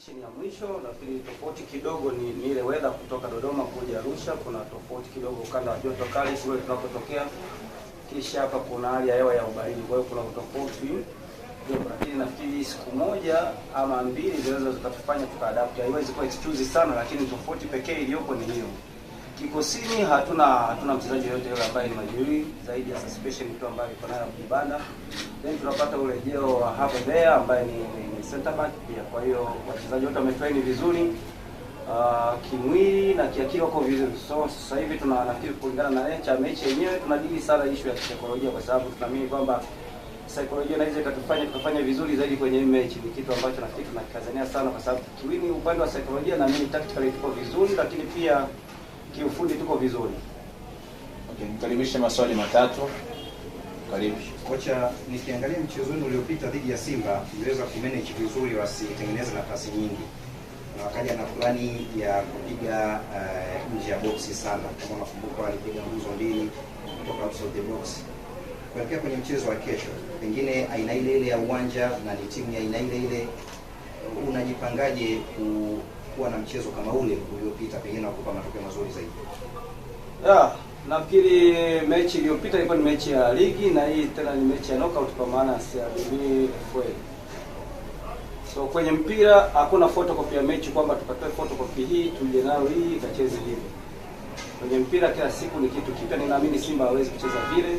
Chini ya mwisho nafikiri tofauti kidogo ni ile weather kutoka Dodoma kuja Arusha, kuna tofauti kidogo ukanda wa joto kali kule tunapotokea. Kisha hapa kuna hali ya hewa ya ubaridi, kwa hiyo kuna tofauti. Lakini nafikiri siku moja ama mbili zinaweza zikatufanya tukaadapt. Haiwezi kuwa excuse sana, lakini tofauti pekee iliyopo ni hiyo. Kikosini hatuna mchezaji yote yule ambaye ni majeruhi zaidi ya suspension mtu ambaye yuko nayo kibanda. Then tunapata urejeo wa hapa there ambaye ni center back pia. Kwa hiyo wachezaji wote wametrain vizuri kimwili na kiakili wako vizuri. So sasa hivi nafikiri kulingana na mechi yenyewe tunadili sana issue ya kisaikolojia, kwa sababu tunaamini kwamba saikolojia inaweza tukafanya vizuri zaidi kwenye hii mechi. Ni kitu ambacho nafikiri tunakazania sana, kwa sababu kiwini upande wa saikolojia na mimi tactically tuko vizuri, lakini pia kiufundi tuko vizuri. Okay, mkaribishe maswali matatu. Karibu. Kocha, nikiangalia mchezoni uliopita dhidi ya Simba, mliweza kumanage vizuri wasitengeneze nafasi nyingi. Na wakaja na plani ya kupiga nje ya boxi sana. Kama unakumbuka walipiga nguzo mbili kutoka outside the box. Kuelekea kwenye mchezo wa kesho, pengine aina ile ya uwanja na ni timu ya aina ile, unajipangaje kuwa na mchezo kama ule uliopita, pengine kukupa matokeo mazuri zaidi? Nafikiri mechi iliyopita ilikuwa ni mechi ya ligi na hii tena ni mechi ya knockout kwa maana ya CRDB FA. So kwenye mpira hakuna photocopy ya mechi kwamba tukatoe photocopy hii tuje nayo hii ikacheze hivi. Kwenye mpira kila siku ni kitu kipya. Ninaamini Simba hawezi kucheza vile.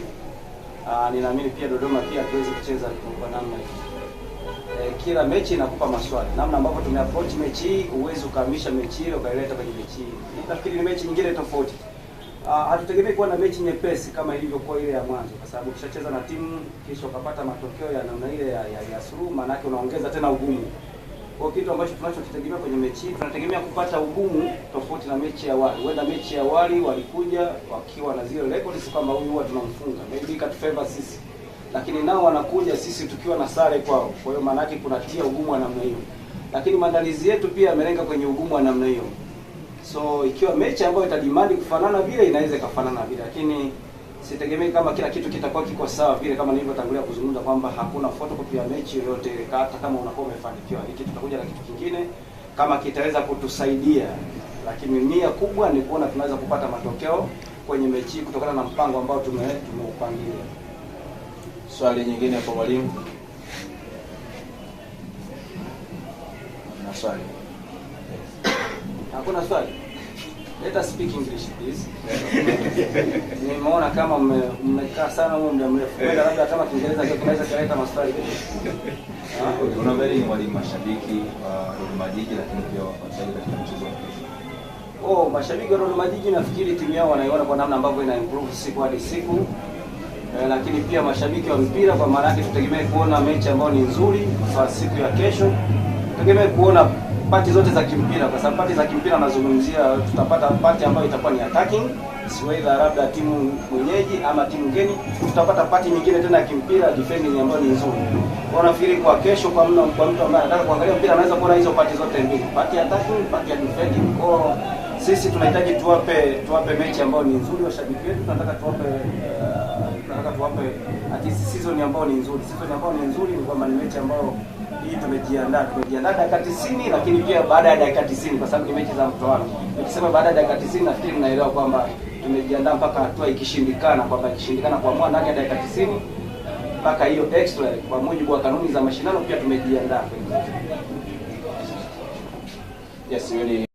Ninaamini pia Dodoma pia hawezi kucheza kwa namna hii. Kila mechi inakupa maswali. Namna ambavyo tumeapproach mechi hii, uwezo ukahamisha mechi ile ukaileta kwenye mechi hii. Nafikiri ni mechi nyingine tofauti. Hatutegemei kuwa na mechi nyepesi kama ilivyokuwa ile ya mwanzo, kwa sababu ukishacheza na timu kisha ukapata matokeo ya namna ile ya suluhu, maana yake unaongeza tena ugumu. Kwa kitu ambacho tunachokitegemea kwenye mechi hii, tunategemea kupata ugumu tofauti na mechi ya awali. Wenda mechi ya awali walikuja wakiwa na zile records kwamba huyu huwa tunamfunga, maybe ikatufavor sisi, lakini nao wanakuja sisi tukiwa na sare kwao. Kwa hiyo maana yake kunatia ugumu wa namna hiyo, lakini maandalizi yetu pia yamelenga kwenye ugumu wa namna hiyo. So ikiwa mechi ambayo itadimandi kufanana vile, inaweza kufanana vile, lakini sitegemei kama kila kitu kitakuwa kiko sawa vile, kama nilivyotangulia kuzungumza kwamba hakuna photocopy ya mechi yoyote, hata kama unakuwa umefanikiwa. Hiki tutakuja na kitu kingine kama kitaweza kutusaidia, lakini nia kubwa ni kuona tunaweza kupata matokeo kwenye mechi kutokana na mpango ambao tumeupangilia. Swali nyingine kwa mwalimu? Na swali? Hakuna swali? Let us speak English please. Nimeona kama mmekaa sana huko muda mrefu. Labda kama Kiingereza kinaweza kuleta maswali. Unaangalia ni mwalimu mashabiki wa Dodoma Jiji, lakini pia wachezaji katika mchezo wa kesho. Mashabiki wa Dodoma Jiji nafikiri timu yao wanaiona kwa namna ambavyo ina improve siku hadi siku. Lakini pia mashabiki wa mpira kwa maana yake tutegemee kuona mechi ambayo ni nzuri kwa siku ya kesho. Tutegemee kuona pati zote za kimpira, kwa sababu pati za kimpira nazungumzia, tutapata pati ambayo itakuwa ni attacking, siweza labda timu mwenyeji ama timu ngeni, tutapata pati nyingine tena ya kimpira defending ambayo ni nzuri. Kwa nafikiri kwa kesho kwa mtu ambaye anataka kuangalia mpira anaweza kuona hizo pati zote mbili, pati ya attacking, pati ya defending. Kwa sisi tunahitaji tuwape mechi ambayo ni nzuri washabiki wetu, tunataka tuwape ati season ambayo ni nzuri. Season ambayo ni nzuri ni kwamba ni mechi ambayo hii tumejiandaa dakika 90, lakini pia baada ya dakika 90, kwa sababu ni mechi za mtoano. Nikisema baada ya dakika 90 nafikiri mnaelewa kwamba tumejiandaa mpaka hatua ikishindikana kuamua ndani ya dakika 90 mpaka hiyo extra kwa mujibu wa kanuni za mashindano pia tumejiandaa. Yes, really.